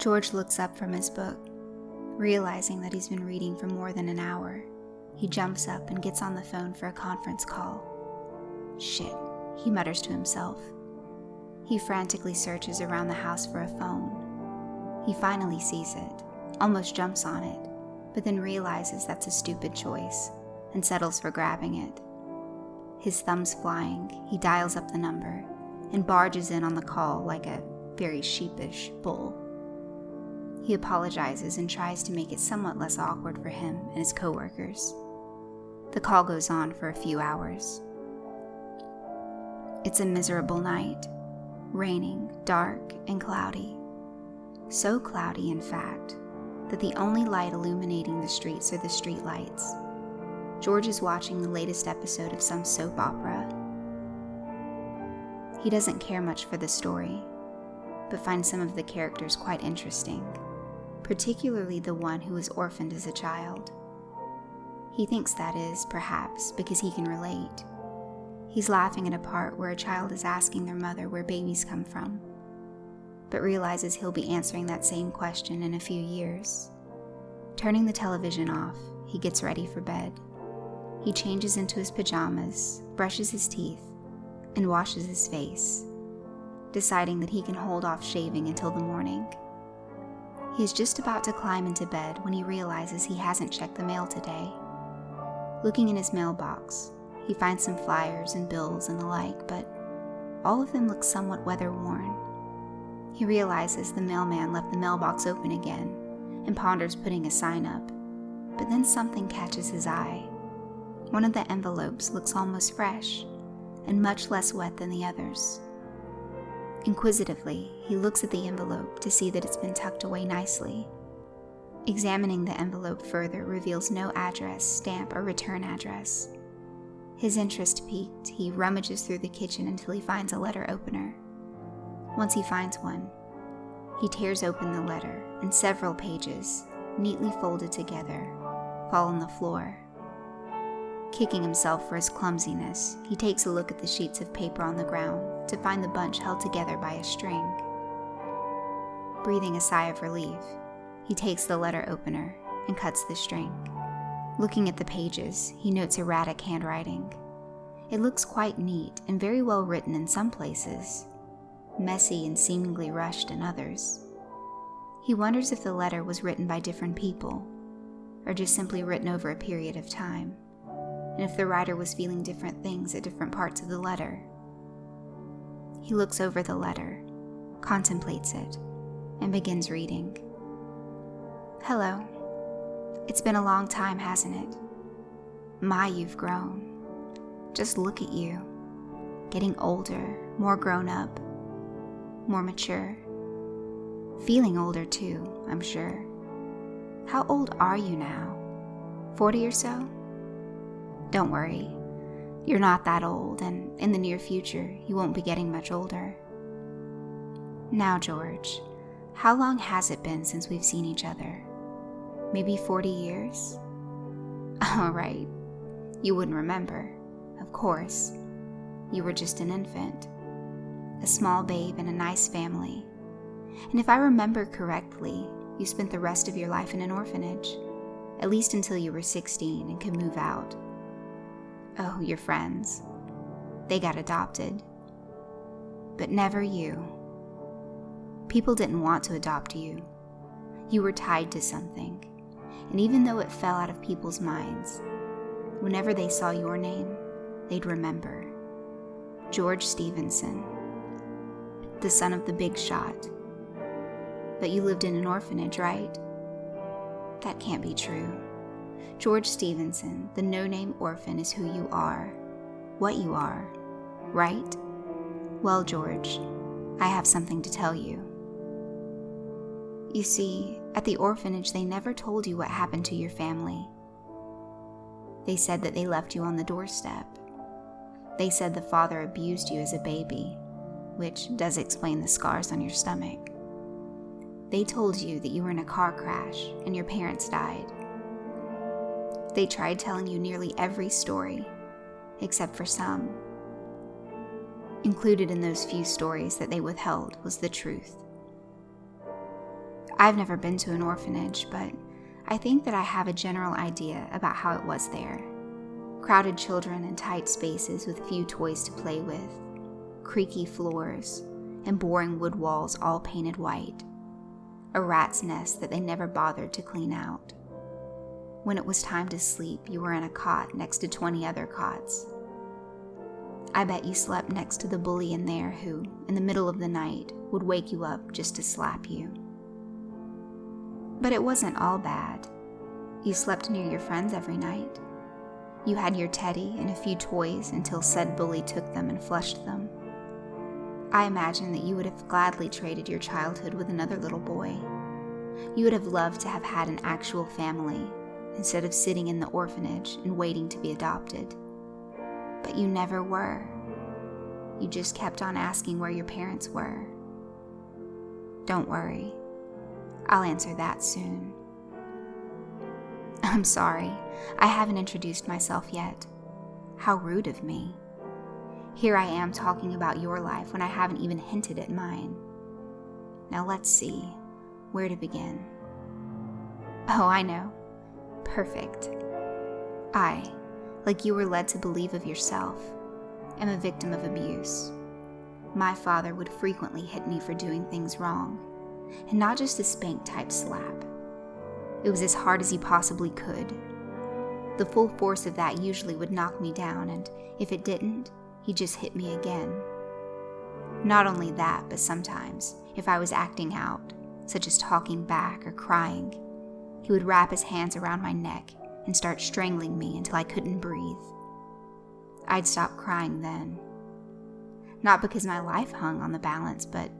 George looks up from his book, realizing that he's been reading for more than an hour. He jumps up and gets on the phone for a conference call. Shit, he mutters to himself. He frantically searches around the house for a phone. He finally sees it, almost jumps on it, but then realizes that's a stupid choice and settles for grabbing it. His thumbs flying, he dials up the number and barges in on the call like a very sheepish bull. He apologizes and tries to make it somewhat less awkward for him and his coworkers. The call goes on for a few hours. It's a miserable night, raining, dark, and cloudy. So cloudy, in fact, that the only light illuminating the streets are the street lights. George is watching the latest episode of some soap opera. He doesn't care much for the story, but finds some of the characters quite interesting, particularly the one who was orphaned as a child. He thinks that is, perhaps, because he can relate. He's laughing at a part where a child is asking their mother where babies come from, but realizes he'll be answering that same question in a few years. Turning the television off, he gets ready for bed. He changes into his pajamas, brushes his teeth, and washes his face, deciding that he can hold off shaving until the morning. He is just about to climb into bed when he realizes he hasn't checked the mail today. Looking in his mailbox, he finds some flyers and bills and the like, but all of them look somewhat weather-worn. He realizes the mailman left the mailbox open again and ponders putting a sign up, but then something catches his eye. One of the envelopes looks almost fresh and much less wet than the others. Inquisitively, he looks at the envelope to see that it's been tucked away nicely. Examining the envelope further reveals no address, stamp, or return address. His interest piqued, he rummages through the kitchen until he finds a letter opener. Once he finds one, he tears open the letter, and several pages, neatly folded together, fall on the floor. Kicking himself for his clumsiness, he takes a look at the sheets of paper on the ground to find the bunch held together by a string. Breathing a sigh of relief, he takes the letter opener and cuts the string. Looking at the pages, he notes erratic handwriting. It looks quite neat and very well written in some places, messy and seemingly rushed in others. He wonders if the letter was written by different people, or just simply written over a period of time, and if the writer was feeling different things at different parts of the letter. He looks over the letter, contemplates it, and begins reading. Hello. It's been a long time, hasn't it? My, you've grown. Just look at you. Getting older, more grown up, more mature. Feeling older too, I'm sure. How old are you now? 40 or so? Don't worry. You're not that old, and in the near future, you won't be getting much older. Now, George, how long has it been since we've seen each other? Maybe 40 years? All right. You wouldn't remember, of course. You were just an infant, a small babe in a nice family. And if I remember correctly, you spent the rest of your life in an orphanage, at least until you were 16 and could move out. Oh, your friends. They got adopted. But never you. People didn't want to adopt you. You were tied to something. And even though it fell out of people's minds, whenever they saw your name, they'd remember. George Stevenson, the son of the big shot. But you lived in an orphanage, right? That can't be true. George Stevenson, the no-name orphan, is who you are, what you are, right? Well, George, I have something to tell you. You see, at the orphanage, they never told you what happened to your family. They said that they left you on the doorstep. They said the father abused you as a baby, which does explain the scars on your stomach. They told you that you were in a car crash and your parents died. They tried telling you nearly every story, except for some. Included in those few stories that they withheld was the truth. I've never been to an orphanage, but I think that I have a general idea about how it was there. Crowded children in tight spaces with few toys to play with, creaky floors, and boring wood walls all painted white. A rat's nest that they never bothered to clean out. When it was time to sleep, you were in a cot next to 20 other cots. I bet you slept next to the bully in there who, in the middle of the night, would wake you up just to slap you. But it wasn't all bad. You slept near your friends every night. You had your teddy and a few toys until said bully took them and flushed them. I imagine that you would have gladly traded your childhood with another little boy. You would have loved to have had an actual family instead of sitting in the orphanage and waiting to be adopted. But you never were. You just kept on asking where your parents were. Don't worry. I'll answer that soon. I'm sorry, I haven't introduced myself yet. How rude of me. Here I am talking about your life when I haven't even hinted at mine. Now let's see, where to begin? Oh, I know. Perfect. I, like you were led to believe of yourself, am a victim of abuse. My father would frequently hit me for doing things wrong, and not just a spank type slap. It was as hard as he possibly could. The full force of that usually would knock me down, and if it didn't, he'd just hit me again. Not only that, but sometimes, if I was acting out, such as talking back or crying, he would wrap his hands around my neck and start strangling me until I couldn't breathe. I'd stop crying then. Not because my life hung on the balance, but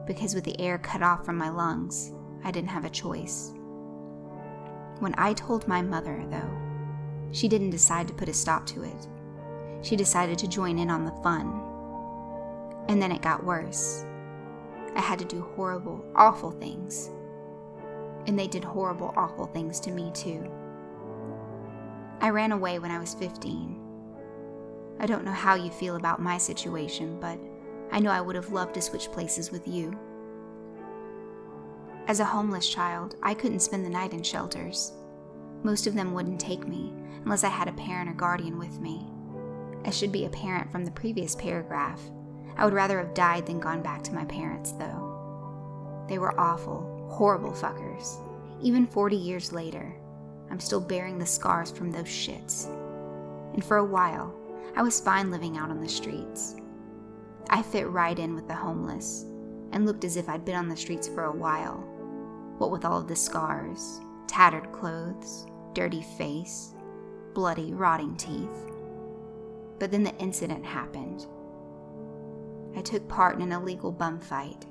because with the air cut off from my lungs, I didn't have a choice. When I told my mother, though, she didn't decide to put a stop to it. She decided to join in on the fun. And then it got worse. I had to do horrible, awful things. And they did horrible, awful things to me too. I ran away when I was 15. I don't know how you feel about my situation, but I know I would have loved to switch places with you. As a homeless child, I couldn't spend the night in shelters. Most of them wouldn't take me unless I had a parent or guardian with me. I should be a parent from the previous paragraph. I would rather have died than gone back to my parents, though. They were awful, horrible fuckers. Even 40 years later, I'm still bearing the scars from those shits. And for a while, I was fine living out on the streets. I fit right in with the homeless, and looked as if I'd been on the streets for a while. What with all of the scars, tattered clothes, dirty face, bloody, rotting teeth. But then the incident happened. I took part in an illegal bum fight.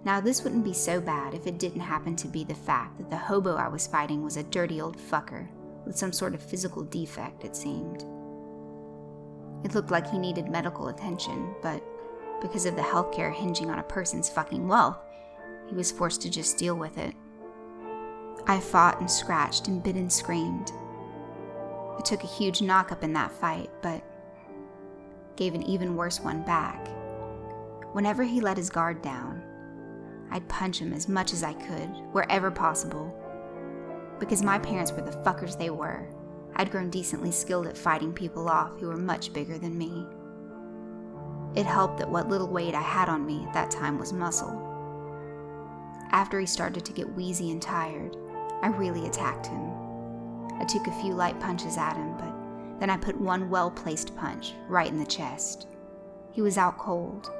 Now this wouldn't be so bad if it didn't happen to be the fact that the hobo I was fighting was a dirty old fucker with some sort of physical defect, it seemed. It looked like he needed medical attention, but because of the healthcare hinging on a person's fucking wealth, he was forced to just deal with it. I fought and scratched and bit and screamed. I took a huge knock-up in that fight, but gave an even worse one back. Whenever he let his guard down, I'd punch him as much as I could, wherever possible. Because my parents were the fuckers they were, I'd grown decently skilled at fighting people off who were much bigger than me. It helped that what little weight I had on me at that time was muscle. After he started to get wheezy and tired, I really attacked him. I took a few light punches at him, but then I put one well-placed punch right in the chest. He was out cold.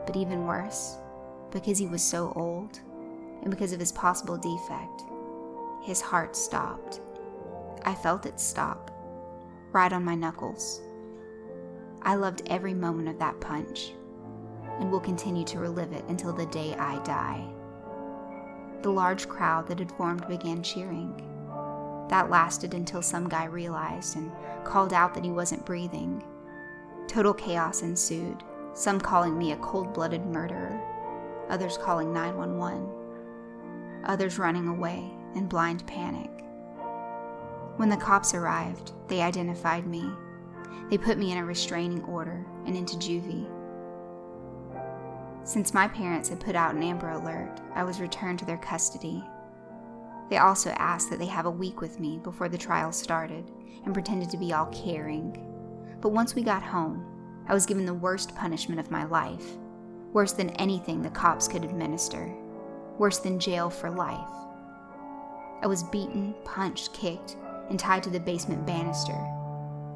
But even worse, because he was so old, and because of his possible defect, his heart stopped. I felt it stop, right on my knuckles. I loved every moment of that punch, and will continue to relive it until the day I die. The large crowd that had formed began cheering. That lasted until some guy realized and called out that he wasn't breathing. Total chaos ensued, some calling me a cold-blooded murderer, others calling 911, others running away in blind panic. When the cops arrived, they identified me. They put me in a restraining order and into juvie. Since my parents had put out an Amber Alert, I was returned to their custody. They also asked that they have a week with me before the trial started and pretended to be all caring. But once we got home, I was given the worst punishment of my life, worse than anything the cops could administer, worse than jail for life. I was beaten, punched, kicked, and tied to the basement banister.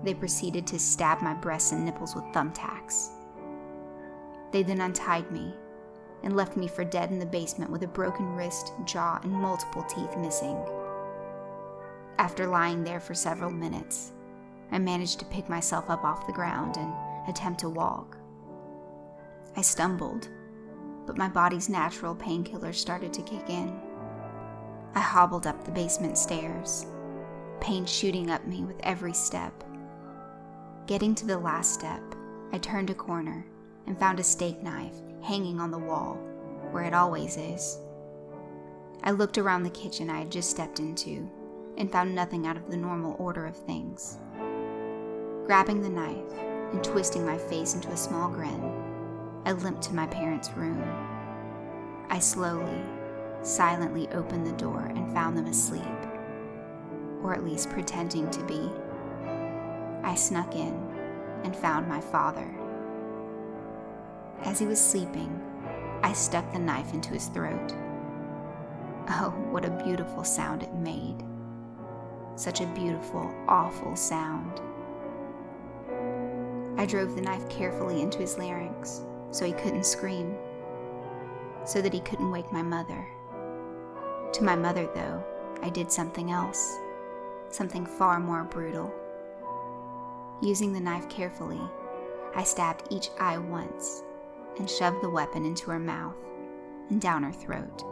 They proceeded to stab my breasts and nipples with thumbtacks. They then untied me and left me for dead in the basement with a broken wrist, jaw, and multiple teeth missing. After lying there for several minutes, I managed to pick myself up off the ground and attempt to walk. I stumbled, but my body's natural painkillers started to kick in. I hobbled up the basement stairs, pain shooting up me with every step. Getting to the last step, I turned a corner and found a steak knife hanging on the wall, where it always is. I looked around the kitchen I had just stepped into and found nothing out of the normal order of things. Grabbing the knife and twisting my face into a small grin, I limped to my parents' room. I slowly, silently opened the door and found them asleep, or at least pretending to be. I snuck in and found my father. As he was sleeping, I stuck the knife into his throat. Oh, what a beautiful sound it made. Such a beautiful, awful sound. I drove the knife carefully into his larynx so he couldn't scream, so that he couldn't wake my mother. To my mother, though, I did something else, something far more brutal. Using the knife carefully, I stabbed each eye once and shoved the weapon into her mouth and down her throat.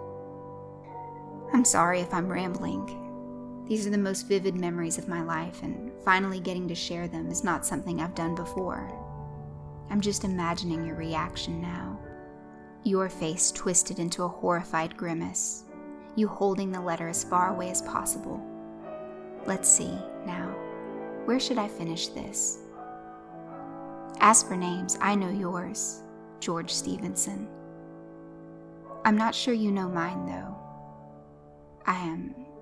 I'm sorry if I'm rambling. These are the most vivid memories of my life, and finally getting to share them is not something I've done before. I'm just imagining your reaction now. Your face twisted into a horrified grimace, you holding the letter as far away as possible. Let's see, now, where should I finish this? As for names, I know yours, George Stevenson. I'm not sure you know mine, though.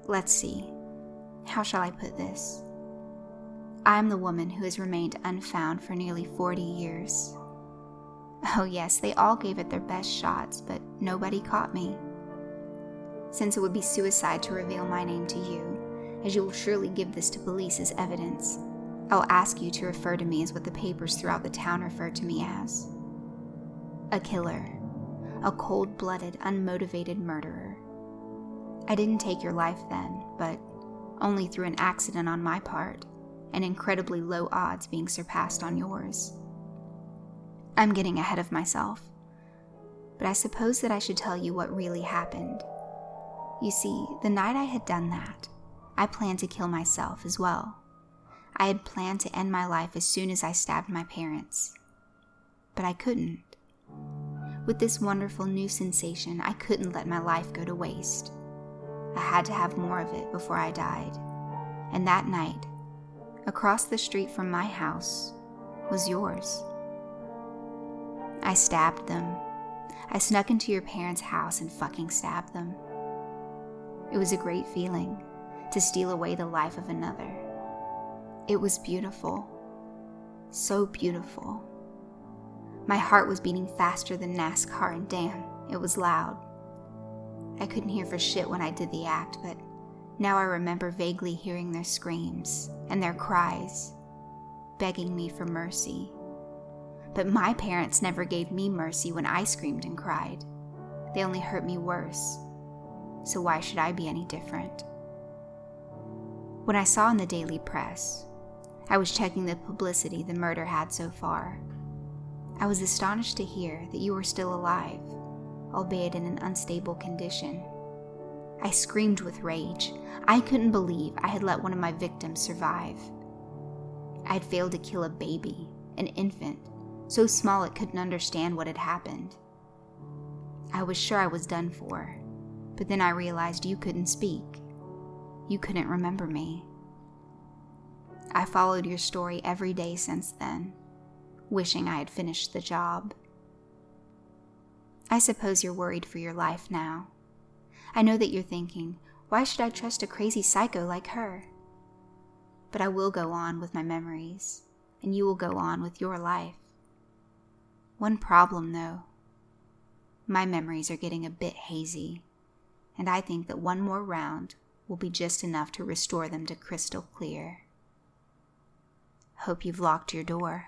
Let's see, how shall I put this? I am the woman who has remained unfound for nearly 40 years. Oh yes, they all gave it their best shots, but nobody caught me. Since it would be suicide to reveal my name to you, as you will surely give this to police as evidence, I'll ask you to refer to me as what the papers throughout the town refer to me as. A killer. A cold-blooded, unmotivated murderer. I didn't take your life then, but only through an accident on my part, and incredibly low odds being surpassed on yours. I'm getting ahead of myself, but I suppose that I should tell you what really happened. You see, the night I had done that, I planned to kill myself as well. I had planned to end my life as soon as I stabbed my parents. But I couldn't. With this wonderful new sensation, I couldn't let my life go to waste. I had to have more of it before I died. And that night, across the street from my house, was yours. I stabbed them. I snuck into your parents' house and fucking stabbed them. It was a great feeling to steal away the life of another. It was beautiful. So beautiful. My heart was beating faster than NASCAR, and damn, it was loud. I couldn't hear for shit when I did the act, but now I remember vaguely hearing their screams and their cries, begging me for mercy. But my parents never gave me mercy when I screamed and cried. They only hurt me worse. So why should I be any different? When I saw in the daily press, I was checking the publicity the murder had so far. I was astonished to hear that you were still alive, albeit in an unstable condition. I screamed with rage. I couldn't believe I had let one of my victims survive. I had failed to kill a baby, an infant, so small it couldn't understand what had happened. I was sure I was done for, but then I realized you couldn't speak. You couldn't remember me. I followed your story every day since then, wishing I had finished the job. I suppose you're worried for your life now. I know that you're thinking, why should I trust a crazy psycho like her? But I will go on with my memories, and you will go on with your life. One problem, though. My memories are getting a bit hazy, and I think that one more round will be just enough to restore them to crystal clear. Hope you've locked your door.